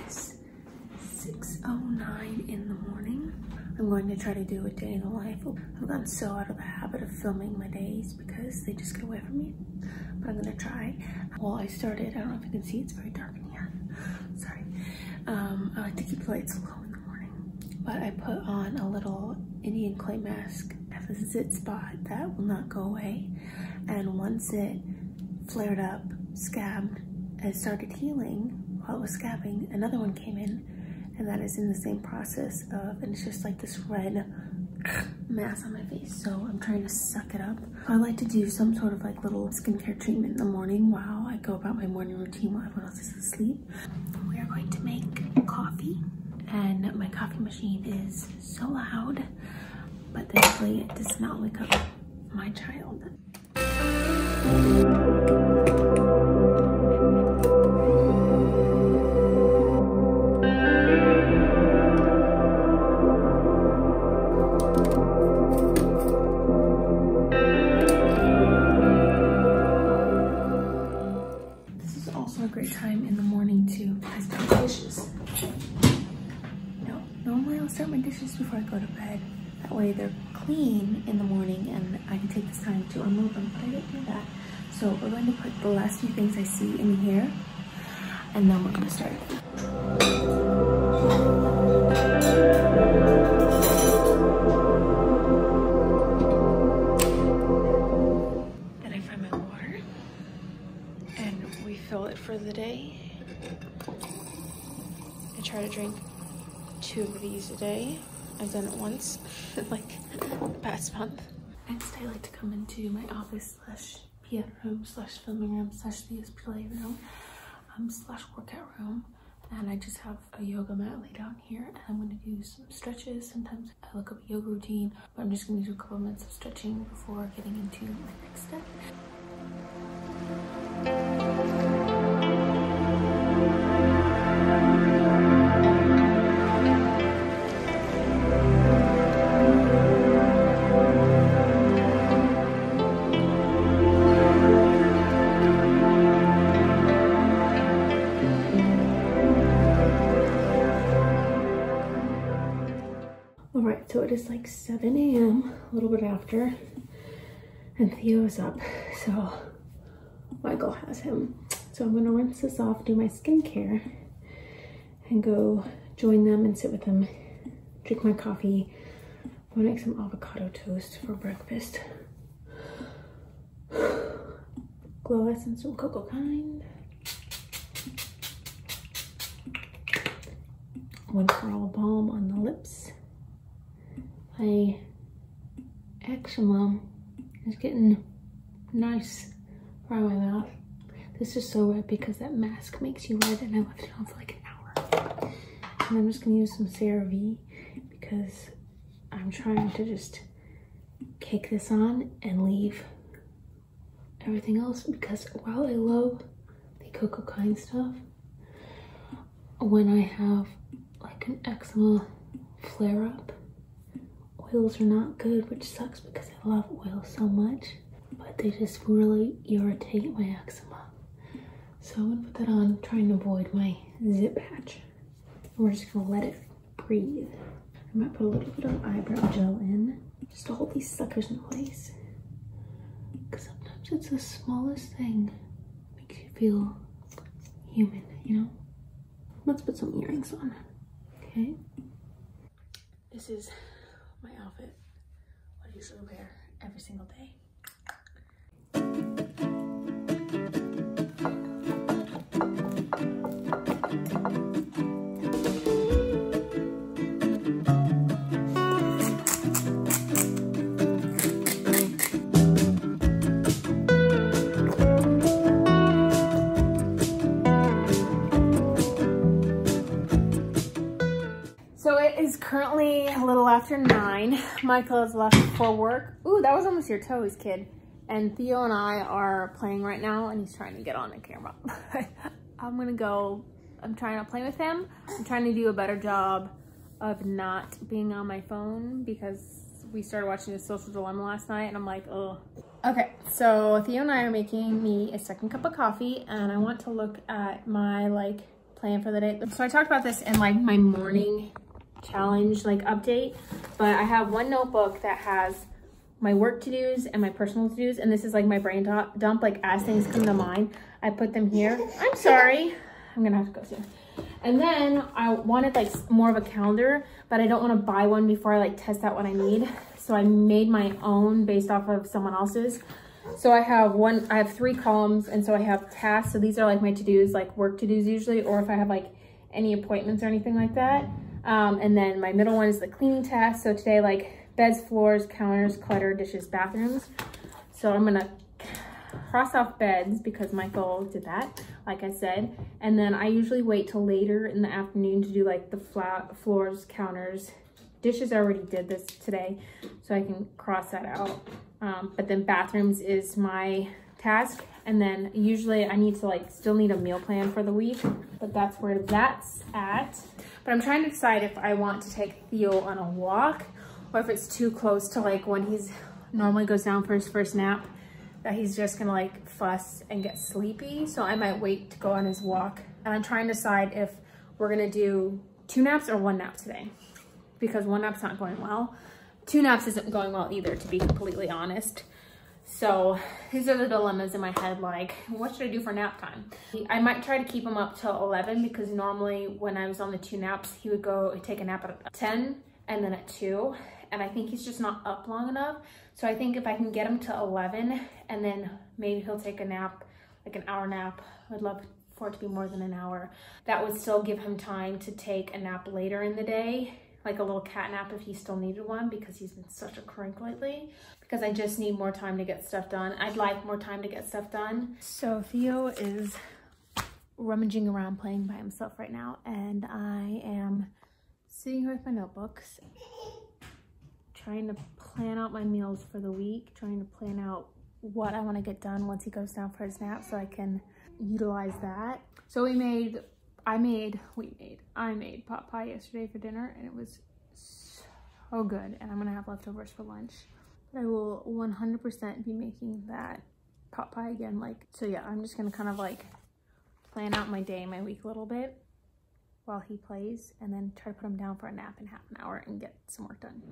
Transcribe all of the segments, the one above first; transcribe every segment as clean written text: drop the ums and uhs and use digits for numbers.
is 6:09 in the morning. I'm going to try to do a day in the life. I've gotten so out of the habit of filming my days because they just get away from me, but I'm gonna try. Well, I started, I don't know if you can see, it's very dark in here. Sorry. I like to keep the lights low in the morning, but I put on a little Indian clay mask at the zit spot that will not go away. And once it flared up, scabbed, and started healing while it was scabbing, another one came in, and that is in the same process of, and it's just like this red mass on my face. So I'm trying to suck it up. I like to do some sort of like little skincare treatment in the morning while I go about my morning routine while everyone else is asleep. We are going to make coffee, and my coffee machine is so loud, but thankfully it does not wake up my child. Time in the morning to start my dishes. No, normally I'll start my dishes before I go to bed. That way they're clean in the morning and I can take this time to unload them, but I didn't do that. So we're going to put the last few things I see in here, and then we're going to start. Fill it for the day. I try to drink 2 of these a day. I've done it once in like the past month. Next, I like to come into my office slash PF room slash filming room slash the display room slash workout room, and I just have a yoga mat laid out here, and I'm going to do some stretches. Sometimes I look up a yoga routine, but I'm just going to do a couple minutes of stretching before getting into my next step. Alright, so it is like 7 a.m., a little bit after, and Theo is up, so Michael has him. So I'm gonna rinse this off, do my skincare, and go join them and sit with them, drink my coffee. I'm gonna make some avocado toast for breakfast. Glow Essence from Cocoa Kind. Withdrawal balm on the lips. My eczema is getting nice around my mouth. This is so red because that mask makes you red, and I left it on for like an hour. And I'm just gonna use some CeraVe because I'm trying to just cake this on and leave everything else, because while I love the Cocoa Kind stuff, when I have like an eczema flare up, oils are not good, which sucks because I love oil so much, but they just really irritate my eczema. So I'm gonna put that on, trying to avoid my zit patch. We're just gonna let it breathe. I might put a little bit of eyebrow gel in just to hold these suckers in place, because sometimes it's the smallest thing that makes you feel human, you know? Let's put some earrings on, okay? This is my outfit, what I usually wear every single day. So it is currently a little after 9. Michael has left for work. Ooh, that was almost your toes, kid. And Theo and I are playing right now, and he's trying to get on the camera. I'm gonna go, I'm trying to play with him. I'm trying to do a better job of not being on my phone because we started watching The Social Dilemma last night, and I'm like, oh. Okay, so Theo and I are making me a second cup of coffee, and I want to look at my plan for the day. So I talked about this in like my morning challenge like update, but I have one notebook that has my work to-dos and my personal to-dos, and this is like my brain dump, like as things come to mind, I put them here. I'm sorry, I'm gonna have to go soon. And then I wanted like more of a calendar, but I don't want to buy one before I like test out what I need. So I made my own based off of someone else's. So I have 3 columns, and so I have tasks. So these are like my to-dos, like work to-dos usually, or if I have like any appointments or anything like that. And then my middle one is the cleaning task. So today, like beds, floors, counters, clutter, dishes, bathrooms. So I'm gonna cross off beds because Michael did that, like I said. And then I usually wait till later in the afternoon to do like the floors, counters. Dishes I already did this today, so I can cross that out. But then bathrooms is my task. And then usually I need to like still need a meal plan for the week, but that's where that's at. But I'm trying to decide if I want to take Theo on a walk, or if it's too close to like when he's normally goes down for his first nap, that he's just gonna like fuss and get sleepy. So I might wait to go on his walk. And I'm trying to decide if we're gonna do 2 naps or 1 nap today, because 1 nap's not going well. 2 naps isn't going well either, to be completely honest. So these are the dilemmas in my head, like what should I do for nap time? I might try to keep him up till 11, because normally when I was on the 2 naps, he would go take a nap at 10 and then at 2. And I think he's just not up long enough. So I think if I can get him to 11 and then maybe he'll take a nap, like an hour nap. I'd love for it to be more than an hour. That would still give him time to take a nap later in the day, like a little cat nap if he still needed one, because he's been such a crank lately. Because I just need more time to get stuff done. I'd like more time to get stuff done. So Theo is rummaging around playing by himself right now, and I am sitting here with my notebooks, trying to plan out my meals for the week, trying to plan out what I want to get done once he goes down for his nap so I can utilize that. So I made pot pie yesterday for dinner, and it was so good, and I'm gonna have leftovers for lunch. But I will 100% be making that pot pie again. Like, so yeah, I'm just gonna kind of like plan out my day, my week a little bit while he plays, and then try to put him down for a nap in half an hour and get some work done.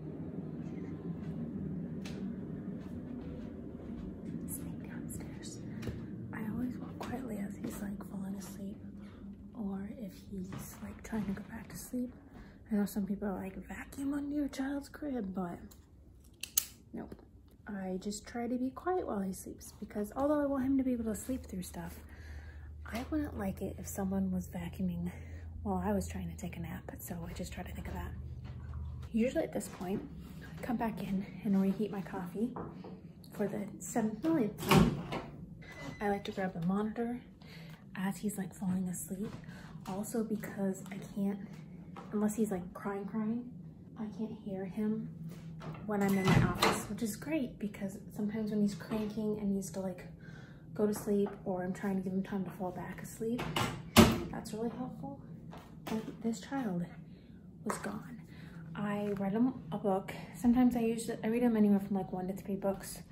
Sleep downstairs. I always walk quietly as he's like falling asleep, or if he's like trying to go back to sleep. I know some people are like, vacuum under your child's crib, but nope. I just try to be quiet while he sleeps, because although I want him to be able to sleep through stuff, I wouldn't like it if someone was vacuuming while I was trying to take a nap. So I just try to think of that. Usually at this point, I come back in and reheat my coffee for the 7th millionth time. I like to grab the monitor as he's like falling asleep. Also because I can't, unless he's like crying, I can't hear him when I'm in my office, which is great, because sometimes when he's cranking and needs to like go to sleep, or I'm trying to give him time to fall back asleep, that's really helpful. And this child was gone. I read him a book. Sometimes I read him anywhere from like 1 to 3 books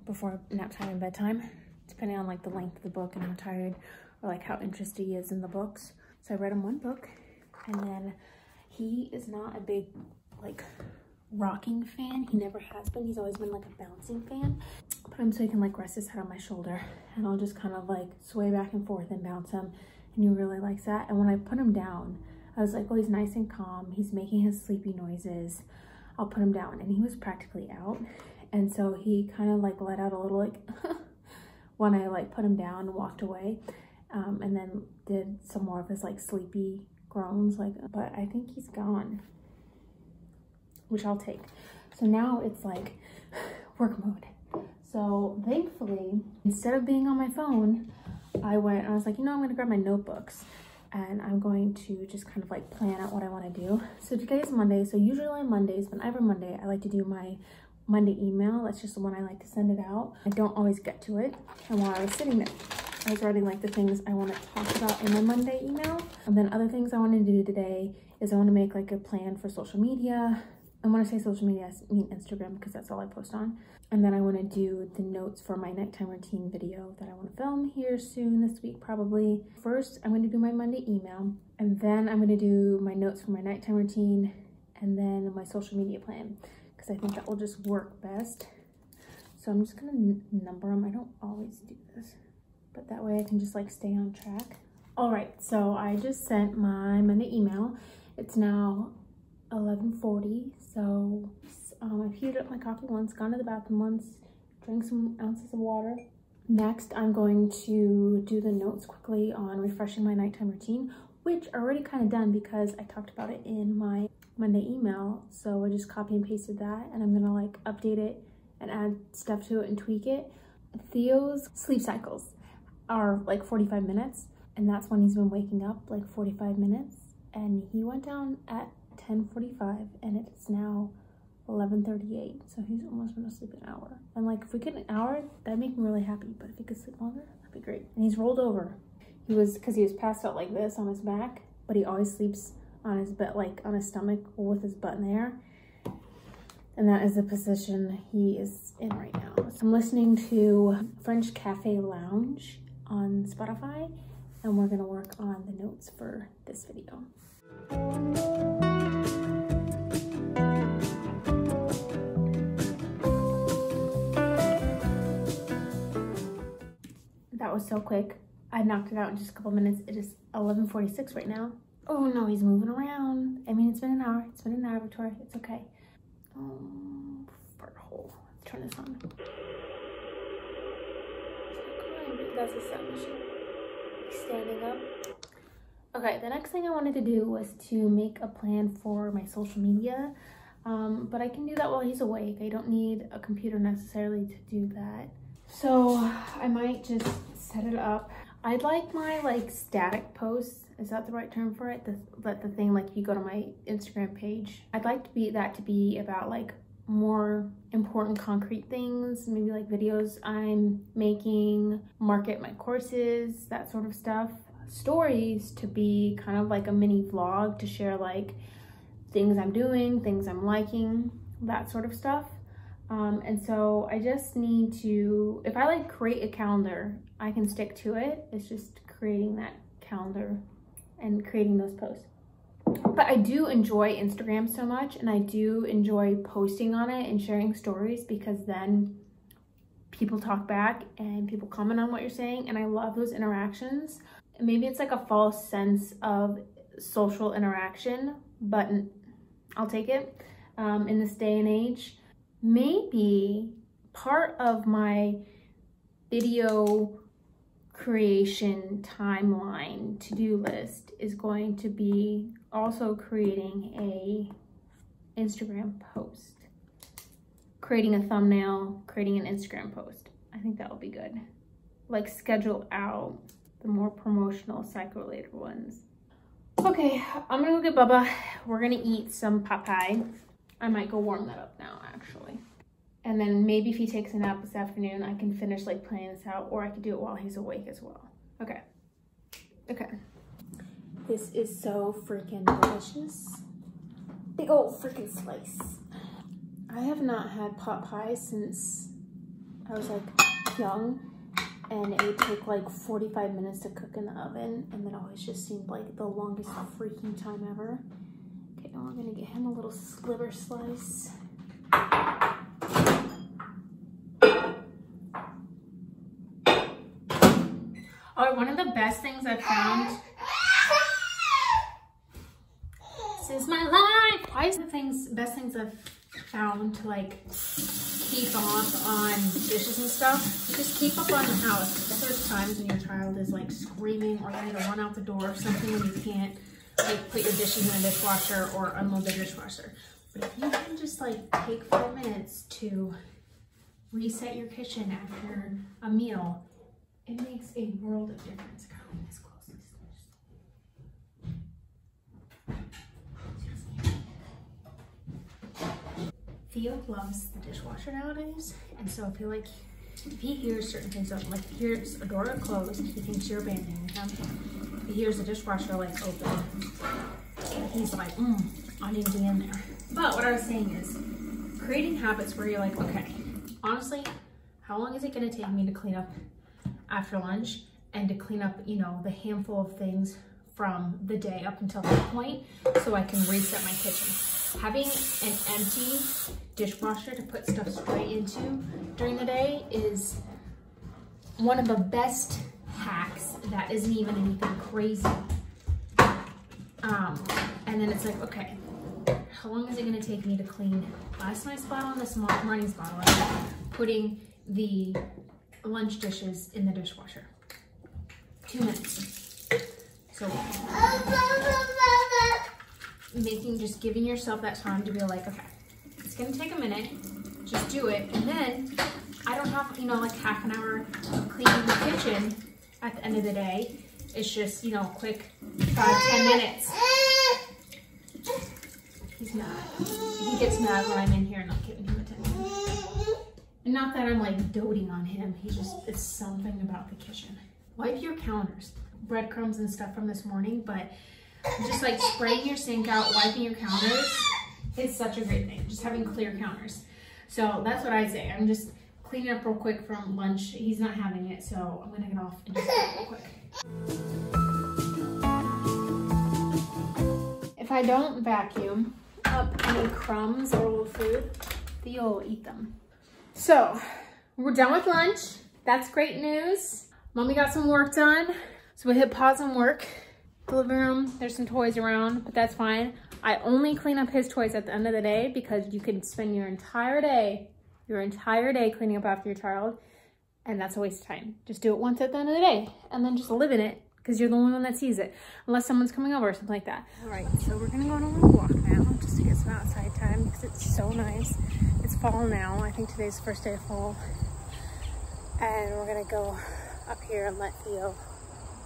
before nap time and bedtime, depending on like the length of the book and how tired or like how interested he is in the books. So I read him 1 book, and then he is not a big like rocking fan. He never has been. He's always been like a bouncing fan. Put him so he can like rest his head on my shoulder, and I'll just kind of like sway back and forth and bounce him, and he really likes that. And when I put him down, I was like, oh, he's nice and calm, he's making his sleepy noises, I'll put him down. And he was practically out, and so he kind of like let out a little like when I like put him down and walked away, and then did some more of his like sleepy groans, like, but I think he's gone, which I'll take. So now it's like work mode. So thankfully, instead of being on my phone, I was like, you know, I'm gonna grab my notebooks and I'm going to just kind of like plan out what I want to do. So today's Monday. So usually on Mondays, whenever Monday, I like to do my Monday email. That's just the one I like to send it out. I don't always get to it. And while I was sitting there, I was writing like the things I want to talk about in my Monday email. And then other things I wanted to do today is I want to make like a plan for social media, And when I say social media, I mean Instagram, because that's all I post on. And then I want to do the notes for my nighttime routine video that I want to film here soon this week, probably. First, I'm going to do my Monday email, and then I'm going to do my notes for my nighttime routine, and then my social media plan, because I think that will just work best. So I'm just going to number them. I don't always do this, but that way I can just like stay on track. All right, so I just sent my Monday email. It's now 11:40, so I've heated up my coffee once, gone to the bathroom once, drank some ounces of water. Next, I'm going to do the notes quickly on refreshing my nighttime routine, which are already kind of done because I talked about it in my Monday email. So I just copy and pasted that, and I'm gonna like update it and add stuff to it and tweak it. Theo's sleep cycles are like 45 minutes, and that's when he's been waking up, like 45 minutes. And he went down at 10:45, and it's now 11:38, so he's almost gonna sleep an hour. And like, if we get an hour, that'd make me really happy, but if he could sleep longer, that'd be great. And he's rolled over. Because he was passed out like this on his back, but he always sleeps on his butt, like on his stomach with his butt in the air. And that is the position he is in right now. So I'm listening to French Cafe Lounge on Spotify, and we're gonna work on the notes for this video. That was so quick. I knocked it out in just a couple minutes. It is 11:46 right now. Oh no, he's moving around. I mean, it's been an hour. It's been an hour, Victoria. It's okay. Fart hole. Let's turn this on. That's a sound machine. Standing up. Okay, the next thing I wanted to do was to make a plan for my social media. But I can do that while he's awake. I don't need a computer necessarily to do that. So I might just set it up. I'd like my like static posts. Is that the right term for it? The thing, like if you go to my Instagram page, I'd like to be about like more important concrete things, maybe like videos I'm making, market my courses, that sort of stuff. Stories to be kind of like a mini vlog to share like things I'm doing, things I'm liking, that sort of stuff. And so I just need to, if I like create a calendar, I can stick to it. It's just creating that calendar and creating those posts. But I do enjoy Instagram so much, and I do enjoy posting on it and sharing stories, because then people talk back and people comment on what you're saying, and I love those interactions. Maybe it's like a false sense of social interaction, but I'll take it in this day and age. Maybe part of my video creation timeline to-do list is going to be also creating a Instagram post, creating a thumbnail, creating an Instagram post. I think that will be good. Like schedule out the more promotional psych-related ones. Okay, I'm gonna go get Bubba. We're gonna eat some pot pie. I might go warm that up now, actually. And then maybe if he takes a nap this afternoon, I can finish like planning this out, or I could do it while he's awake as well. Okay. Okay. This is so freaking delicious. Big old freaking slice. I have not had pot pie since I was like young, and it would take like 45 minutes to cook in the oven, and it always just seemed like the longest freaking time ever. Okay, now we're gonna get him a little sliver slice. Oh, one of the best things I've found. This is my life. Why is the best things I've found to like keep off on dishes and stuff? Just keep up on the house. There's times when your child is like screaming, or you need to run out the door or something, when you can't like put your dishes in a dishwasher or unload the dishwasher. But if you can just like take 5 minutes to reset your kitchen after a meal, it makes a world of difference. God, this close. Theo loves the dishwasher nowadays, and so I feel like if he hears certain things, like if he hears a door closed, he thinks you're abandoning him. If he hears the dishwasher like open, he's like, I need to be in there. But what I was saying is creating habits where you're like, okay, honestly, how long is it gonna take me to clean up after lunch and to clean up, you know, the handful of things from the day up until that point so I can reset my kitchen. Having an empty dishwasher to put stuff straight into during the day is one of the best hacks that isn't even anything crazy. And then it's like, okay, how long is it gonna take me to clean last night's bottle and this morning's bottle? Putting the lunch dishes in the dishwasher. 2 minutes. So just giving yourself that time to be like, okay, it's gonna take a minute, just do it. And then I don't have, you know, like half an hour of cleaning the kitchen at the end of the day. It's just, you know, quick 5-10 minutes. He's mad. He gets mad when I'm in here and not giving him attention. And not that I'm like doting on him. He's just, it's something about the kitchen. Wipe your counters. Breadcrumbs and stuff from this morning, but just like spraying your sink out, wiping your counters is such a great thing. Just having clear counters. So that's what I say. I'm just cleaning up real quick from lunch. He's not having it, so I'm gonna get off and just do it real quick. If I don't vacuum up any crumbs or old food, Theo will eat them. So we're done with lunch. That's great news. Mommy got some work done. So we hit pause on work. The living room, there's some toys around, but that's fine. I only clean up his toys at the end of the day because you can spend your entire day cleaning up after your child, and that's a waste of time. Just do it once at the end of the day and then just live in it because you're the only one that sees it, unless someone's coming over or something like that. All right, so we're gonna go on a little walk now just to get some outside time because it's so nice. It's fall now. I think today's the first day of fall. And we're gonna go up here and let Theo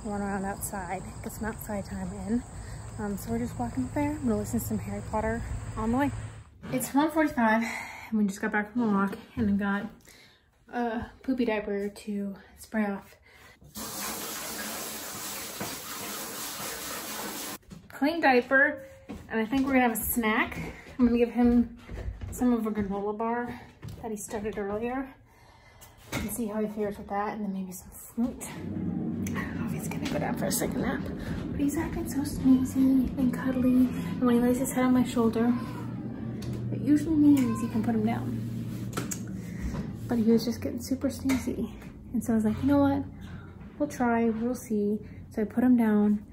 run around outside, get some outside time in. So we're just walking up there. I'm gonna listen to some Harry Potter on the way. It's 1:45 and we just got back from the walk and I've got a poopy diaper to spray off. Clean diaper, and I think we're gonna have a snack. I'm gonna give him some of a granola bar that he started earlier and see how he fares with that, and then maybe some fruit. I don't know if he's gonna go down for a second nap, but he's acting so sneezy and cuddly, and when he lays his head on my shoulder, it usually means you can put him down. But he was just getting super sneezy, and so I was like, you know what? We'll try, we'll see. So I put him down,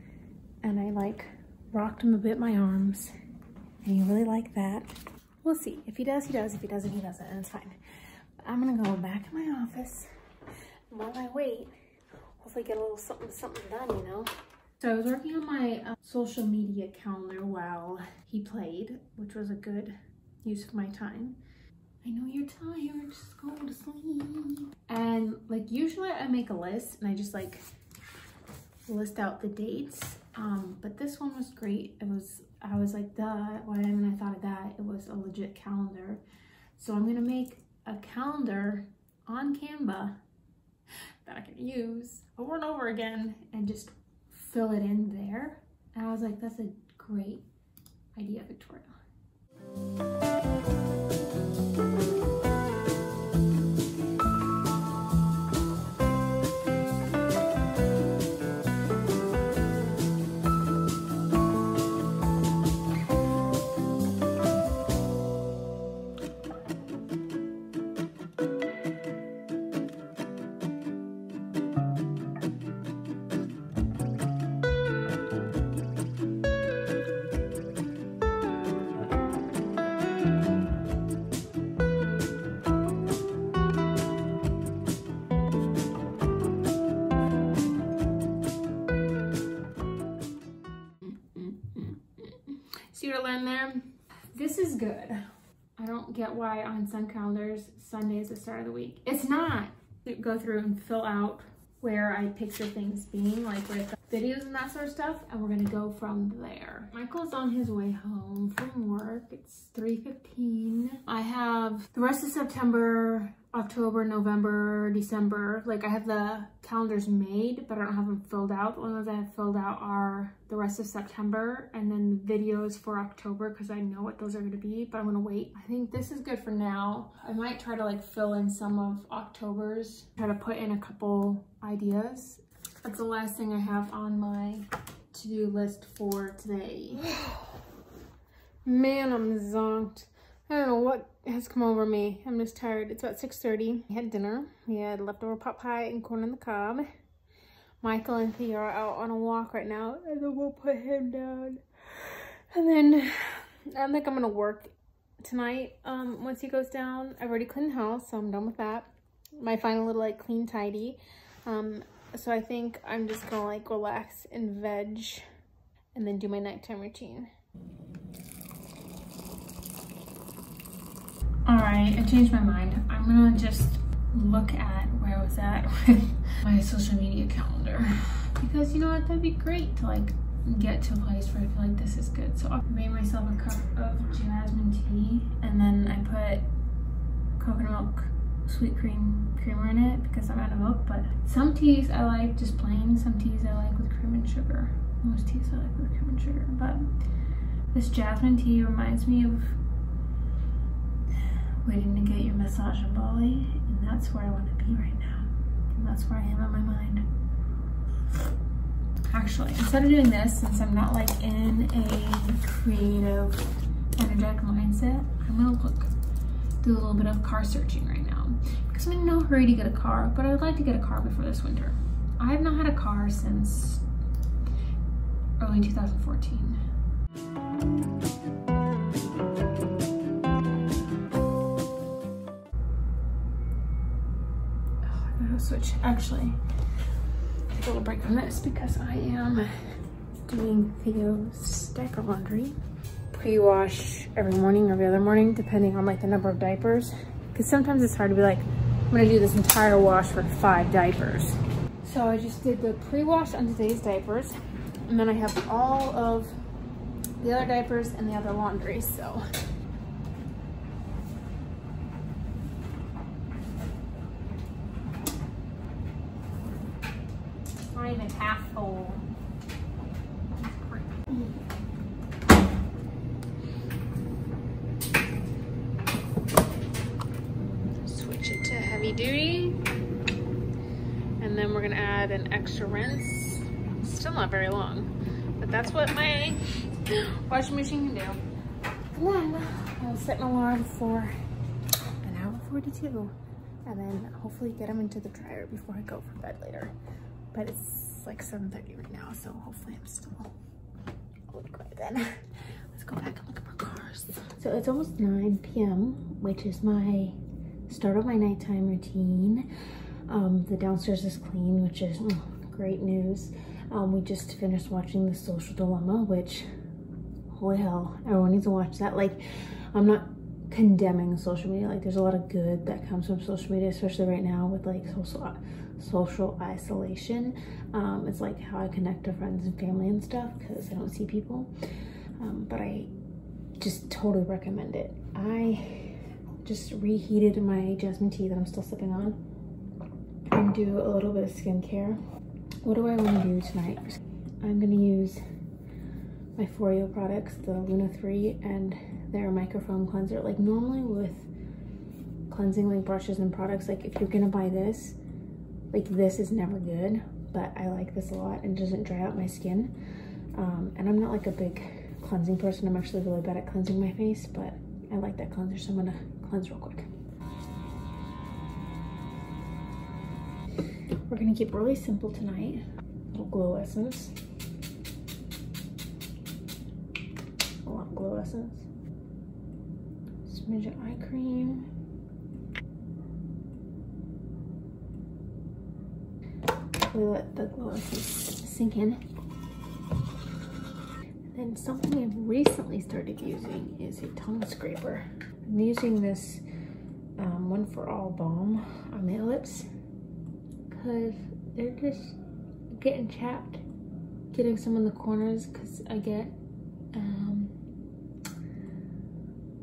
and I like rocked him a bit in my arms, and he really liked that. We'll see. If he does, he does. If he doesn't, he doesn't, and it's fine. But I'm gonna go back in my office, and while I wait, hopefully get a little something done, you know? So I was working on my social media calendar while he played, which was a good use of my time. I know you're tired, just go to sleep. And like usually I make a list and I just like list out the dates. But this one was great. I was like, duh, when I thought of that, it was a legit calendar. So I'm gonna make a calendar on Canva that I can use over and over again and just fill it in there. And I was like, that's a great idea, Victoria. See what I learned there? This is good. I don't get why on some calendars, Sunday is the start of the week. It's not. Go through and fill out where I picture things being, like with videos and that sort of stuff, and we're gonna go from there. Michael's on his way home from work. It's 3:15. I have the rest of September October, November, December. Like, I have the calendars made, but I don't have them filled out. The only ones I have filled out are the rest of September and then the videos for October, because I know what those are going to be, but I'm going to wait. I think this is good for now. I might try to like fill in some of October's, try to put in a couple ideas. That's the last thing I have on my to-do list for today. Man, I'm zonked. I don't know what has come over me. I'm just tired. It's about 6:30. We had dinner. We had leftover pot pie and corn on the cob. Michael and Theo are out on a walk right now, and then we'll put him down. And then I think I'm gonna work tonight. Once he goes down, I've already cleaned the house, so I'm done with that. My final little like clean tidy. So I think I'm just gonna like relax and veg, and then do my nighttime routine. All right, I changed my mind. I'm gonna just look at where I was at with my social media calendar, because you know what, that'd be great to like get to a place where I feel like this is good. So I made myself a cup of jasmine tea, and then I put coconut milk sweet creamer in it because I'm out of milk. But some teas I like just plain, some teas I like with cream and sugar. Most teas I like with cream and sugar, but this jasmine tea reminds me of waiting to get your massage in Bali, and that's where I want to be right now, and that's where I am in my mind. Actually, instead of doing this, since I'm not like in a creative, energetic mindset, I'm gonna do a little bit of car searching right now, because I'm in no hurry to get a car, but I would like to get a car before this winter. I have not had a car since early 2014. Switch. Actually, take a little break from this because I am doing Theo's stack of laundry. Pre-wash every morning or every other morning, depending on like the number of diapers. Because sometimes it's hard to be like, I'm gonna do this entire wash for 5 diapers. So I just did the pre-wash on today's diapers, and then I have all of the other diapers and the other laundry. So it's half full. Switch it to heavy duty, and then we're gonna add an extra rinse. Still not very long, but that's what my washing machine can do. And then I'll set an alarm for an hour 42, and then hopefully get them into the dryer before I go for bed later. But it's like 7:30 right now, so hopefully I'm still awake by then. Let's go back and look at our cars. So it's almost 9 p.m., which is my start of my nighttime routine. The downstairs is clean, which is great news. We just finished watching The Social Dilemma, which, holy hell, everyone needs to watch that. Like, I'm not condemning social media. Like, there's a lot of good that comes from social media, especially right now with like social isolation. It's like how I connect to friends and family and stuff, because I don't see people. But I just totally recommend it. I just reheated my jasmine tea that I'm still sipping on, and do a little bit of skincare. What do I want to do tonight? I'm gonna use my Foreo products, the Luna 3 and their microfoam cleanser. Like, normally with cleansing like brushes and products, like if you're gonna buy this, like this is never good, but I like this a lot and it doesn't dry out my skin. And I'm not like a big cleansing person. I'm actually really bad at cleansing my face, but I like that cleanser, so I'm gonna cleanse real quick. We're gonna keep really simple tonight. A little glow essence. A lot of glow essence. Smidge of eye cream. We let the glow essence sink in. And then something I've recently started using is a tongue scraper. I'm using this One For All balm on my lips because they're just getting chapped, getting some in the corners, because I get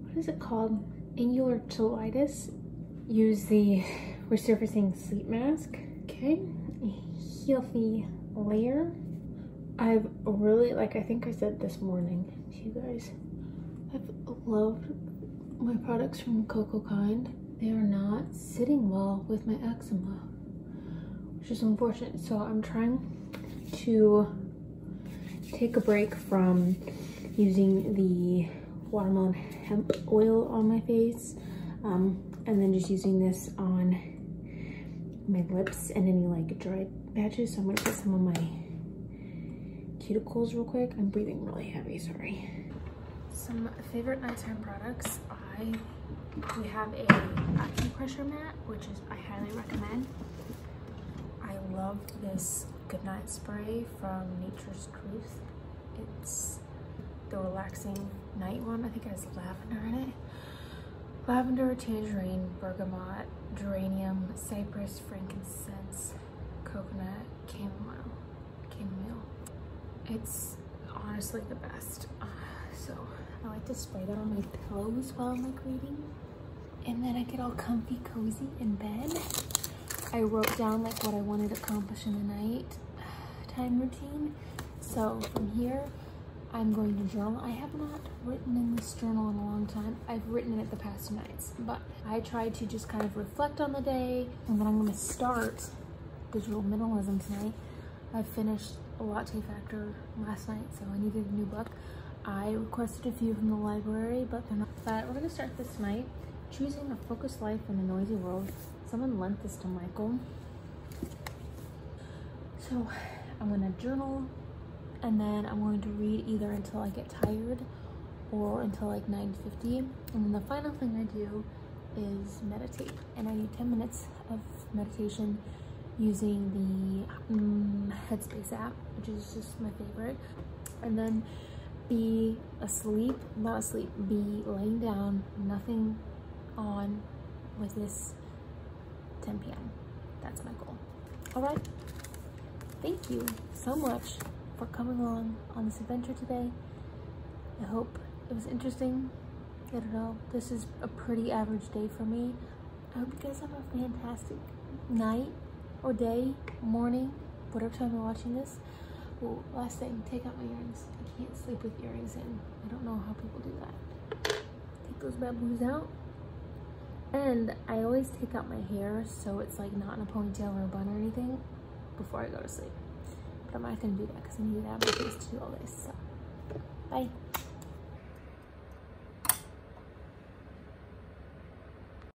what is it called, angular cheilitis, use the resurfacing sleep mask. Okay, a healthy layer. I've really, like I think I said this morning to you guys, I've loved my products from Coco Kind. They are not sitting well with my eczema, which is unfortunate. So I'm trying to take a break from using the watermelon hemp oil on my face, and then just using this on my lips and any like dry patches. So I'm gonna put some on my cuticles real quick. I'm breathing really heavy, sorry. Some favorite nighttime products. We have a acne pressure mat, which is I highly recommend. I love this goodnight spray from Nature's Truth. It's the relaxing night one. I think it has lavender in it. Lavender, tangerine, bergamot, geranium, cypress, frankincense, coconut, chamomile. It's honestly the best. So I like to spray that on my pillows while I'm like reading. And then I get all comfy, cozy in bed. I wrote down like what I wanted to accomplish in the night time routine. So from here, I'm going to journal. I have not written in this journal in a long time. I've written in it the past 2 nights, but I tried to just kind of reflect on the day, and then I'm going to start digital minimalism tonight. I finished a Latte Factor last night, so I needed a new book. I requested a few from the library, but they're not. But we're going to start this tonight. Choosing a focused life in a noisy world. Someone lent this to Michael. So I'm going to journal, and then I'm going to read either until I get tired or until like 9:50. And then the final thing I do is meditate. And I need 10 minutes of meditation using the Headspace app, which is just my favorite. And then be asleep, not asleep, be laying down, nothing on with this 10 p.m. That's my goal. All right. Thank you so much for coming along on this adventure today. I hope it was interesting. I don't know, this is a pretty average day for me. I hope you guys have a fantastic night or day, morning, whatever time you're watching this. Well, last thing, take out my earrings. I can't sleep with earrings in. I don't know how people do that. Take those bad boys out. And I always take out my hair so it's like not in a ponytail or a bun or anything before I go to sleep. But I'm not gonna do that because I need to have my face to do all this. So, bye.